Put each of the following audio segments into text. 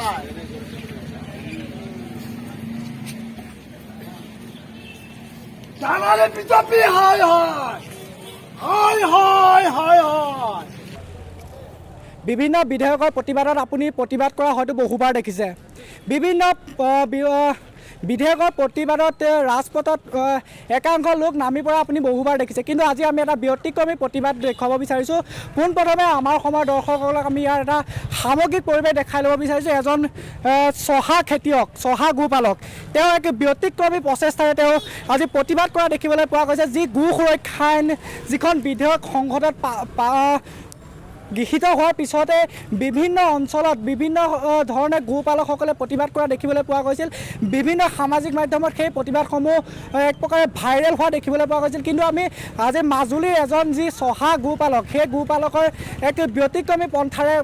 হায় জানালে বিজেপি হায় হায় হায় হায় হায় হায়। বিভিন্ন বিধায়কৰ প্ৰতিবাদত আপুনি প্ৰতিবাদ কৰা হয়তো বহুবাৰ দেখিছে। বিভিন্ন বিধেয়কৰ প্ৰতিবাদত ৰাজপথত একাংশ লোক নামি পৰা আপুনি বহুবাৰ দেখিছে। কিন্তু আজি আমি এটা ব্যতিক্ৰমী প্ৰতিবাদ দেখুৱাব বিচাৰিছোঁ। পোনপ্ৰথমে আমাৰ সময়ৰ দৰ্শকসকলক আমি ইয়াৰ এটা সামগ্ৰিক পৰিৱেশ দেখাই ল'ব বিচাৰিছোঁ। এজন চহা খেতিয়ক, চহা গোপালক, তেওঁ এক ব্যতিক্ৰমী প্ৰচেষ্টাৰে তেওঁ আজি প্ৰতিবাদ কৰা দেখিবলৈ পোৱা গৈছে। যি গো সুৰক্ষা আইন যিখন বিধেয়ক সংসদত গৃহীত হোৱাৰ পিছতে বিভিন্ন অঞ্চলত বিভিন্ন ধৰণে গোপালকসকলে প্ৰতিবাদ কৰা দেখিবলৈ পোৱা গৈছিল। বিভিন্ন সামাজিক মাধ্যমত সেই প্ৰতিবাদসমূহ এক প্ৰকাৰে ভাইৰেল হোৱা দেখিবলৈ পোৱা গৈছিল। কিন্তু আমি আজি মাজুলীৰ এজন যি চহা গোপালক, সেই গোপালকৰ এক ব্যতিক্ৰমী পন্থাৰে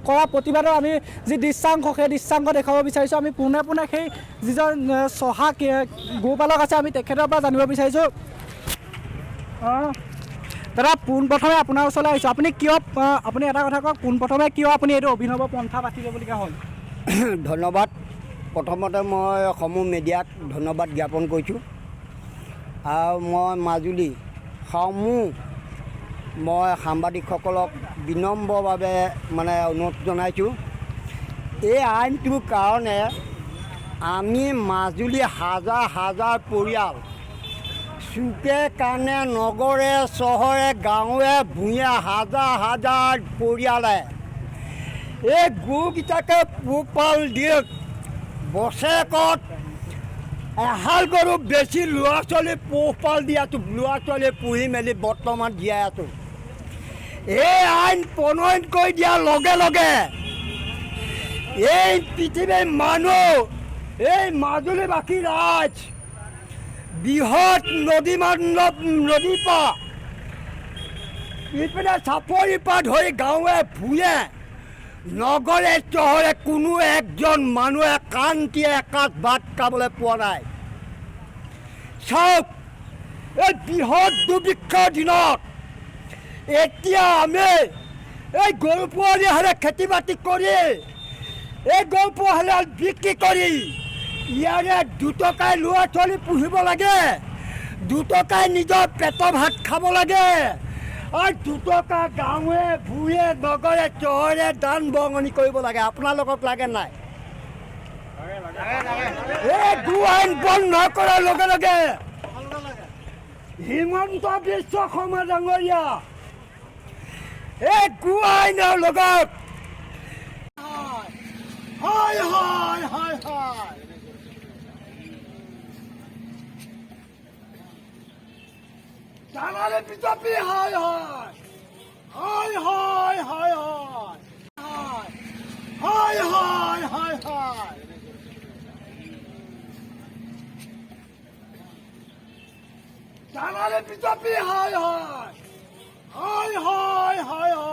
কৰা প্ৰতিবাদৰ আমি যি দৃশ্যাংশ, সেই দৃশ্যাংশ দেখুৱাব বিচাৰিছোঁ। আমি পোনে পোনে সেই যিজন চহা গোপালক আছে আমি তেখেতৰ পৰা জানিব বিচাৰিছোঁ। দাদা, পোনপ্ৰথমে আপোনাৰ ওচৰলৈ আহিছোঁ। আপুনি এটা কথা কওক, পোনপ্ৰথমে কিয় আপুনি এইটো অভিনৱ পন্থা বাছি ল'বলগীয়া হ'ল? ধন্যবাদ। প্ৰথমতে মই সমূহ মিডিয়াক ধন্যবাদ জ্ঞাপন কৰিছোঁ। আৰু মই মাজুলী মই সাংবাদিকসকলক বিনম্ৰভাৱে অনুৰোধ জনাইছোঁ, এই আইনটোৰ কাৰণে আমি মাজুলী হাজাৰ হাজাৰ পৰিয়াল, চুকে কাণে, নগৰে চহৰে, গাঁৱে ভূঞে হাজাৰ হাজাৰ পৰিয়ালে এই গৰুকেইটাকে পোহপাল দিয়ে। বছৰেকত এহাল গৰু বেছি ল'ৰা ছোৱালী পোহপাল দিয়াটো, ল'ৰা ছোৱালী পুহি মেলি বৰ্তমান জীয়াই আছোঁ। এই আইন প্ৰণয়ন কৰি দিয়াৰ লগে লগে এই পৃথিৱীৰ মানুহ, এই মাজুলীবাসী ৰাইজ বৃহৎ নদীৰ পৰা ইপিনে চাপৰিৰ পৰা ধৰি গাঁৱে ভূঞে, নগৰে চহৰে কোনো একজন মানুহে শান্তিয়ে এসাঁজ ভাত খাবলৈ পোৱা নাই। চাওক, এই বৃহৎ দুৰ্ভিক্ষৰ দিনত এতিয়া আমি এই গৰু পোৱালি হালে খেতি বাতি কৰি, এই গৰু পোৱালি বিক্ৰী কৰি ইয়াৰে দুটকাই ল'ৰা ছোৱালী পুহিব লাগে, দুটকাই নিজৰ পেটৰ ভাত খাব লাগে, আৰু দুটকা গাঁৱে ভূঞে নগৰে চহৰে দান বৰঙণি কৰিব লাগে। আপোনালোকক লাগে নাই? এই গো আইন বন্ধ কৰাৰ লগে লগে হিমন্ত বিশ্ব শৰ্মা ডাঙৰীয়া এই গো আইনৰ লগত হায় হায় হায় হায় জানালে বিজেপি হায় হায় হায় হায় হায় হায় হায় হায় হায় জানালে বিজেপি হায় হায় হায় হায় হায় হায়।